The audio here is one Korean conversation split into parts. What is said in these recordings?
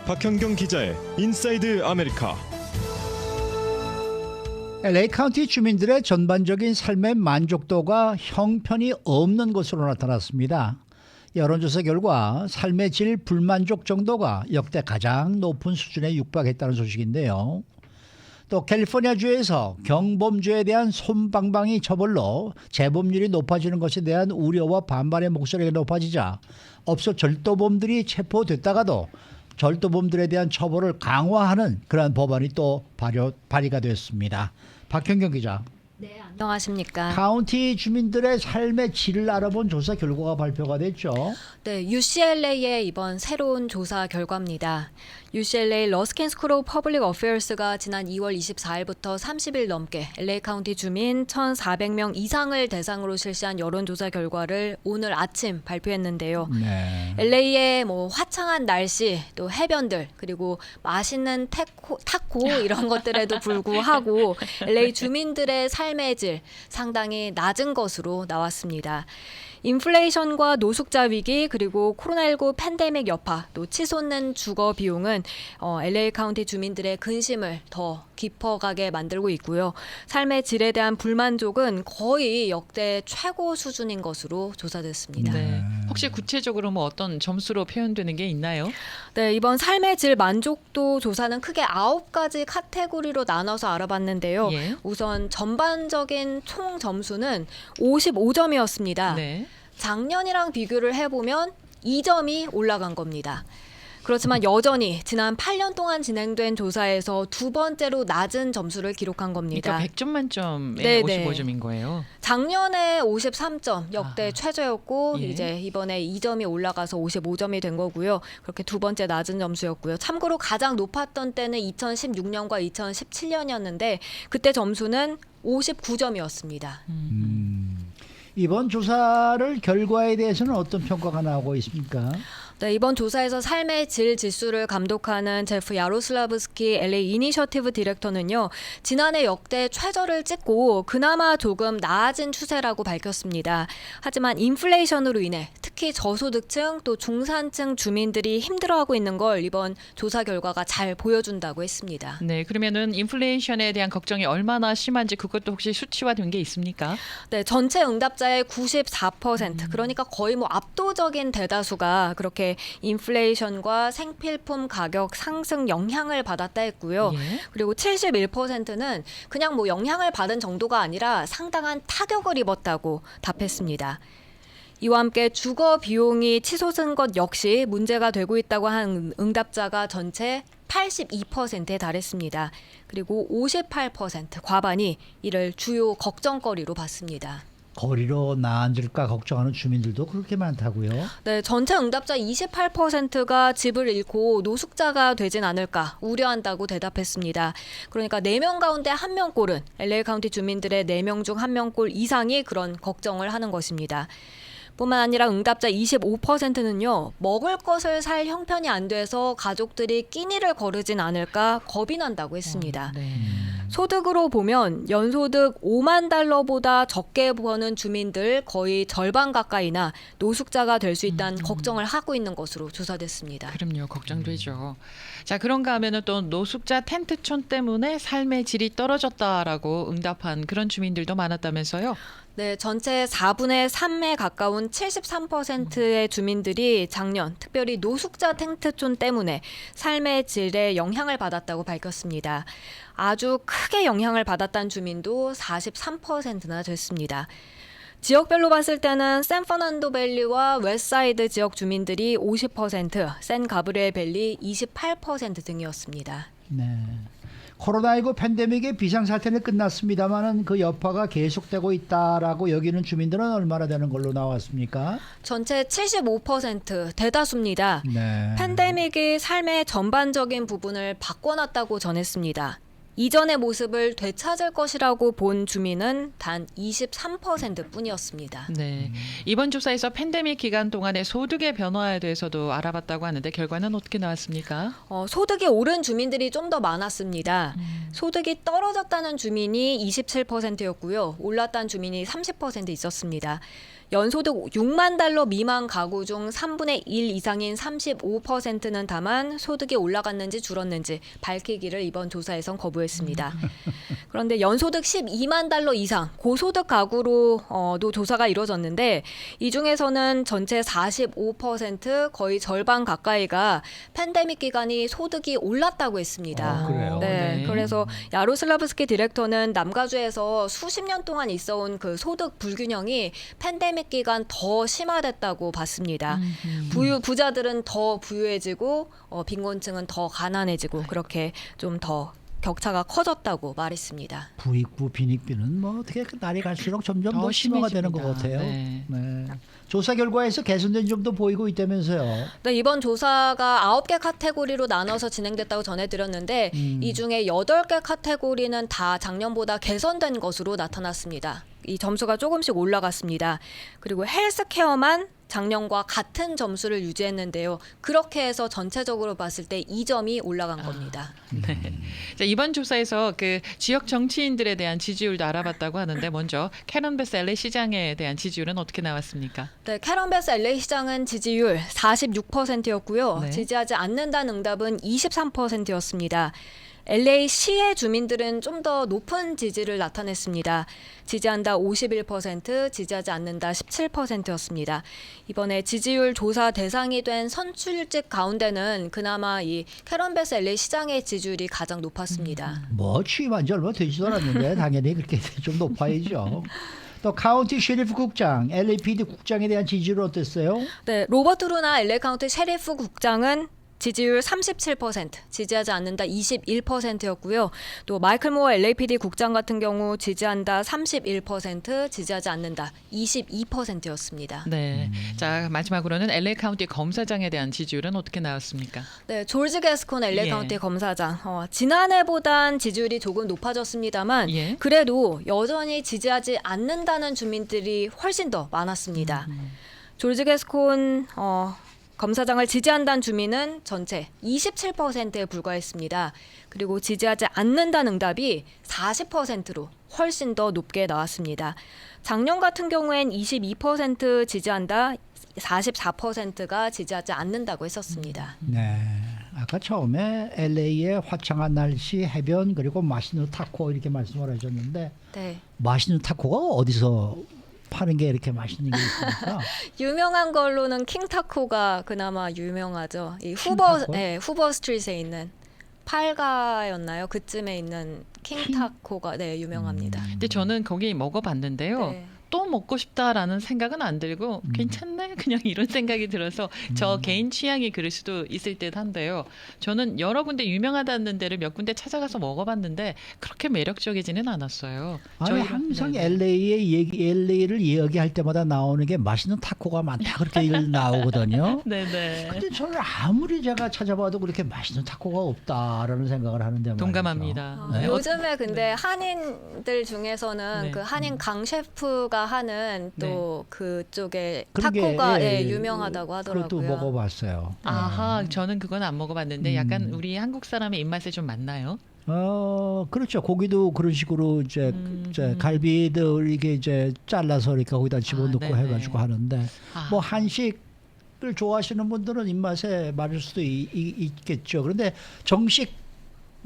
박현경 기자의 인사이드 아메리카. LA 카운티 주민들의 전반적인 삶의 만족도가 형편이 없는 것으로 나타났습니다. 여론조사 결과 삶의 질 불만족 정도가 역대 가장 높은 수준에 육박했다는 소식인데요. 또 캘리포니아주에서 경범죄에 대한 솜방망이 처벌로 재범률이 높아지는 것에 대한 우려와 반발의 목소리가 높아지자 업소 절도범들이 체포됐다가도 절도범들에 대한 처벌을 강화하는 그러한 법안이 또 발의가 됐습니다. 박현경 기자. 네, 안녕하십니까. 카운티 주민들의 삶의 질을 알아본 조사 결과가 발표가 됐죠. 네, UCLA의 이번 새로운 조사 결과입니다. UCLA 러스킨 스쿨 오브 퍼블릭 어페어스가 지난 2월 24일부터 30일 넘게 LA 카운티 주민 1,400명 이상을 대상으로 실시한 여론조사 결과를 오늘 아침 발표했는데요. 네. LA의 화창한 날씨, 또 해변들, 그리고 맛있는 타코 이런 것들에도 불구하고 LA 주민들의 삶의 질 상당히 낮은 것으로 나왔습니다. 인플레이션과 노숙자 위기 그리고 코로나19 팬데믹 여파 또 치솟는 주거 비용은 LA 카운티 주민들의 근심을 더 깊어가게 만들고 있고요. 삶의 질에 대한 불만족은 거의 역대 최고 수준인 것으로 조사됐습니다. 네. 혹시 구체적으로 어떤 점수로 표현되는 게 있나요? 네, 이번 삶의 질 만족도 조사는 크게 9가지 카테고리로 나눠서 알아봤는데요. 예. 우선 전반적인 총 점수는 55점이었습니다. 네. 작년이랑 비교를 해보면 2점이 올라간 겁니다. 그렇지만 여전히 지난 8년 동안 진행된 조사에서 두 번째로 낮은 점수를 기록한 겁니다. 그러니까 100점 만점에 네네. 55점인 거예요. 작년에 53점 역대 최저였고 예. 이제 이번에 2점이 올라가서 55점이 된 거고요. 그렇게 두 번째 낮은 점수였고요. 참고로 가장 높았던 때는 2016년과 2017년이었는데 그때 점수는 59점이었습니다. 이번 조사를 결과에 대해서는 어떤 평가가 나오고 있습니까? 네, 이번 조사에서 삶의 질 지수를 감독하는 제프 야로슬라브스키 LA 이니셔티브 디렉터는요. 지난해 역대 최저를 찍고 그나마 조금 나아진 추세라고 밝혔습니다. 하지만 인플레이션으로 인해 특히 저소득층 또 중산층 주민들이 힘들어하고 있는 걸 이번 조사 결과가 잘 보여준다고 했습니다. 네, 그러면은 인플레이션에 대한 걱정이 얼마나 심한지 그것도 혹시 수치화된 게 있습니까? 네, 전체 응답자의 94%, 그러니까 거의 압도적인 대다수가 그렇게 인플레이션과 생필품 가격 상승 영향을 받았다 했고요. 예. 그리고 71%는 그냥 영향을 받은 정도가 아니라 상당한 타격을 입었다고 답했습니다. 이와 함께 주거 비용이 치솟은 것 역시 문제가 되고 있다고 한 응답자가 전체 82%에 달했습니다. 그리고 58% 과반이 이를 주요 걱정거리로 봤습니다. 거리로 나앉을까 걱정하는 주민들도 그렇게 많다고요? 네, 전체 응답자 28%가 집을 잃고 노숙자가 되진 않을까 우려한다고 대답했습니다. 그러니까 4명 가운데 1명꼴은 LA 카운티 주민들의 4명 중 1명꼴 이상이 그런 걱정을 하는 것입니다. 뿐만 아니라 응답자 25%는요. 먹을 것을 살 형편이 안 돼서 가족들이 끼니를 거르진 않을까 겁이 난다고 했습니다. 네. 소득으로 보면 연소득 5만 달러보다 적게 버는 주민들 거의 절반 가까이나 노숙자가 될 수 있다는 걱정을 하고 있는 것으로 조사됐습니다. 그럼요, 걱정되죠. 자, 그런가 하면은 또 노숙자 텐트촌 때문에 삶의 질이 떨어졌다라고 응답한 그런 주민들도 많았다면서요? 네, 전체 4분의 3에 가까운 73%의 주민들이 작년 특별히 노숙자 텐트촌 때문에 삶의 질에 영향을 받았다고 밝혔습니다. 아주 크게 영향을 받았다는 주민도 43%나 됐습니다. 지역별로 봤을 때는 샌퍼난도 밸리와 웨스트사이드 지역 주민들이 50%, 샌 가브리엘 밸리 28% 등이었습니다. 네. 코로나19 팬데믹의 비상사태는 끝났습니다만 그 여파가 계속되고 있다라고 여기는 주민들은 얼마나 되는 걸로 나왔습니까? 전체 75% 대다수입니다. 네. 팬데믹이 삶의 전반적인 부분을 바꿔놨다고 전했습니다. 이전의 모습을 되찾을 것이라고 본 주민은 단 23%뿐이었습니다. 네. 이번 조사에서 팬데믹 기간 동안의 소득의 변화에 대해서도 알아봤다고 하는데 결과는 어떻게 나왔습니까? 소득이 오른 주민들이 좀 더 많았습니다. 소득이 떨어졌다는 주민이 27%였고요. 올랐다는 주민이 30% 있었습니다. 연소득 6만 달러 미만 가구 중 3분의 1 이상인 35%는 다만 소득이 올라갔는지 줄었는지 밝히기를 이번 조사에선 거부했습니다. 그런데 연소득 12만 달러 이상 고소득 가구로도 조사가 이루어졌는데 이 중에서는 전체 45% 거의 절반 가까이가 팬데믹 기간이 소득이 올랐다고 했습니다. 그래요? 네, 네. 그래서 야로슬라브스키 디렉터는 남가주에서 수십 년 동안 있어온 그 소득 불균형이 팬데믹 기간 더 심화됐다고 봤습니다. 부자들은 더 부유해지고 빈곤층은 더 가난해지고 그렇게 좀 더 격차가 커졌다고 말했습니다. 부익부 빈익빈은 뭐 어떻게 그 날이 갈수록 점점 더 더 심화가 되는 것 심해집니다. 같아요. 네. 네. 조사 결과에서 개선된 점도 보이고 있다면서요. 네, 이번 조사가 9개 카테고리로 나눠서 진행됐다고 전해드렸는데 이 중에 8개 카테고리는 다 작년보다 개선된 것으로 나타났습니다. 이 점수가 조금씩 올라갔습니다. 그리고 헬스케어만 작년과 같은 점수를 유지했는데요. 그렇게 해서 전체적으로 봤을 때 2점이 올라간 겁니다. 네. 자, 이번 조사에서 그 지역 정치인들에 대한 지지율도 알아봤다고 하는데 먼저 캐런 베스 LA 시장에 대한 지지율은 어떻게 나왔습니까? 네, 캐런 베스 LA 시장은 지지율 46%였고요. 네. 지지하지 않는다는 응답은 23%였습니다. LA 시의 주민들은 좀 더 높은 지지를 나타냈습니다. 지지한다 51%, 지지하지 않는다 17%였습니다. 이번에 지지율 조사 대상이 된 선출직 가운데는 그나마 이 캐런 베스 LA 시장의 지지율이 가장 높았습니다. 뭐 취임한 지 얼마 되지도 않았는데 당연히 그렇게 좀 높아야죠. 또 카운티 셰리프 국장, LAPD 국장에 대한 지지율은 어땠어요? 네, 로버트 루나 LA 카운티 셰리프 국장은 지지율 37%, 지지하지 않는다 21%였고요. 또 마이클 모어 LAPD 국장 같은 경우 지지한다 31%, 지지하지 않는다 22%였습니다. 네. 자, 마지막으로는 LA 카운티 검사장에 대한 지지율은 어떻게 나왔습니까? 네, 졸지 게스콘 LA 예. 카운티 검사장. 지난해보단 지지율이 조금 높아졌습니다만 예. 그래도 여전히 지지하지 않는다는 주민들이 훨씬 더 많았습니다. 졸지 게스콘 검사장을 지지한다는 주민은 전체 27%에 불과했습니다. 그리고 지지하지 않는다는 응답이 40%로 훨씬 더 높게 나왔습니다. 작년 같은 경우엔 22% 지지한다, 44%가 지지하지 않는다고 했었습니다. 네. 아까 처음에 LA의 화창한 날씨, 해변 그리고 맛있는 타코 이렇게 말씀을 하셨는데 네. 맛있는 타코가 어디서 파는 게 이렇게 맛있는 게 있습니까? 유명한 걸로는 킹타코가 그나마 유명하죠. 이 킹타코? 후버 스트리트에 있는 8가였나요? 그쯤에 있는 킹타코가 유명합니다. 근데 저는 거기 먹어봤는데요. 네. 또 먹고 싶다라는 생각은 안 들고 괜찮네 그냥 이런 생각이 들어서 저 개인 취향이 그럴 수도 있을 듯 한데요. 저는 여러 군데 유명하다는 데를 몇 군데 찾아가서 먹어봤는데 그렇게 매력적이지는 않았어요. 아니 저희는- 항상 네네. LA를 이야기할 때마다 나오는 게 맛있는 타코가 많다 그렇게 나오거든요. 네네. 근데 저는 아무리 제가 찾아봐도 그렇게 맛있는 타코가 없다라는 생각을 하는데 말이죠. 동감합니다. 네. 요즘에 근데 한인들 중에서는 네. 그 한인 강 셰프가 하는 또 그쪽에 그런 게, 타코가 예, 유명하다고 하더라고요. 그것도 먹어봤어요. 아하, 저는 그건 안 먹어봤는데 약간 우리 한국 사람의 입맛에 좀 맞나요? 그렇죠. 고기도 그런 식으로 이제 갈비들 이게 이제 잘라서 이렇게 거기다 집어넣고 네네. 해가지고 하는데 아. 뭐 한식을 좋아하시는 분들은 입맛에 맞을 수도 있겠죠. 그런데 정식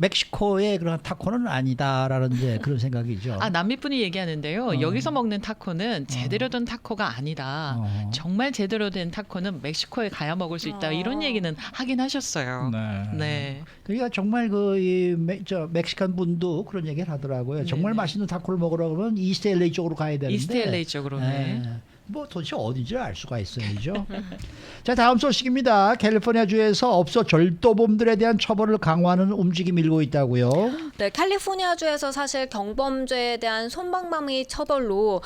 멕시코의 그런 타코는 아니다라는 이제 그런 생각이죠. 아, 남미 분이 얘기하는데요. 여기서 먹는 타코는 제대로 된 타코가 아니다. 정말 제대로 된 타코는 멕시코에 가야 먹을 수 있다. 이런 얘기는 하긴 하셨어요. 네. 그러니까 정말 멕시칸 분도 그런 얘기를 하더라고요. 정말 네네. 맛있는 타코를 먹으러 가면 이스트 LA 쪽으로 가야 되는데. 이스트 LA 쪽으로. 네. 뭐 도대체 어딘지 알 수가 있어야죠. 자, 다음 소식입니다. 캘리포니아주에서 업소 절도범들에 대한 처벌을 강화하는 움직임이 일고 있다고요. 네, 캘리포니아주에서 사실 경범죄에 대한 솜방망이 처벌로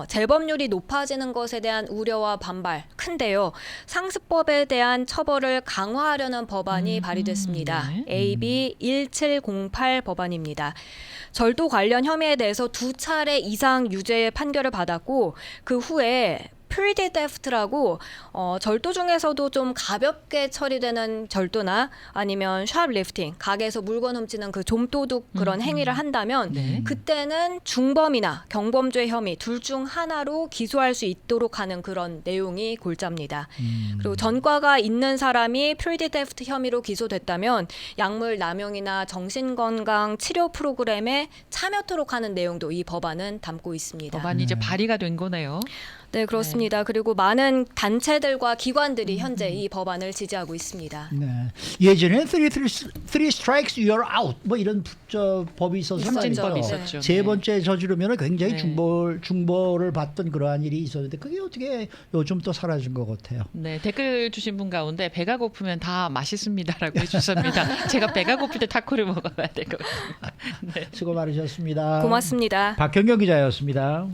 재범률이 높아지는 것에 대한 우려와 반발 큰데요. 상습법에 대한 처벌을 강화하려는 법안이 발의됐습니다. 네. AB 1708 법안입니다. 절도 관련 혐의에 대해서 2차례 이상 유죄의 판결을 받았고 그 후에 프리티 데프트라고 절도 중에서도 좀 가볍게 처리되는 절도나 아니면 샵리프팅, 가게에서 물건 훔치는 그 좀도둑 그런 행위를 한다면 네. 그때는 중범이나 경범죄 혐의 둘 중 하나로 기소할 수 있도록 하는 그런 내용이 골자입니다. 그리고 전과가 있는 사람이 프리티 데프트 혐의로 기소됐다면 약물 남용이나 정신건강 치료 프로그램에 참여토록 하는 내용도 이 법안은 담고 있습니다. 법안이 이제 발의가 된 거네요. 네, 그렇습니다. 그리고 많은 단체들과 기관들이 현재 이 법안을 지지하고 있습니다. 네. 예전에 three strikes you're out 뭐 이런 법이 있어서 삼진법이 있었죠. 있었죠. 세 네. 번째 저지르면 굉장히 네. 중벌을 받던 그러한 일이 있었는데 그게 어떻게 요즘 또 사라진 것 같아요. 네, 댓글 주신 분 가운데 배가 고프면 다 맛있습니다라고 해주셨습니다. 제가 배가 고플 때 타코를 먹어봐야 될 것 같습니다. 네. 수고 많으셨습니다. 고맙습니다. 박경경 기자였습니다.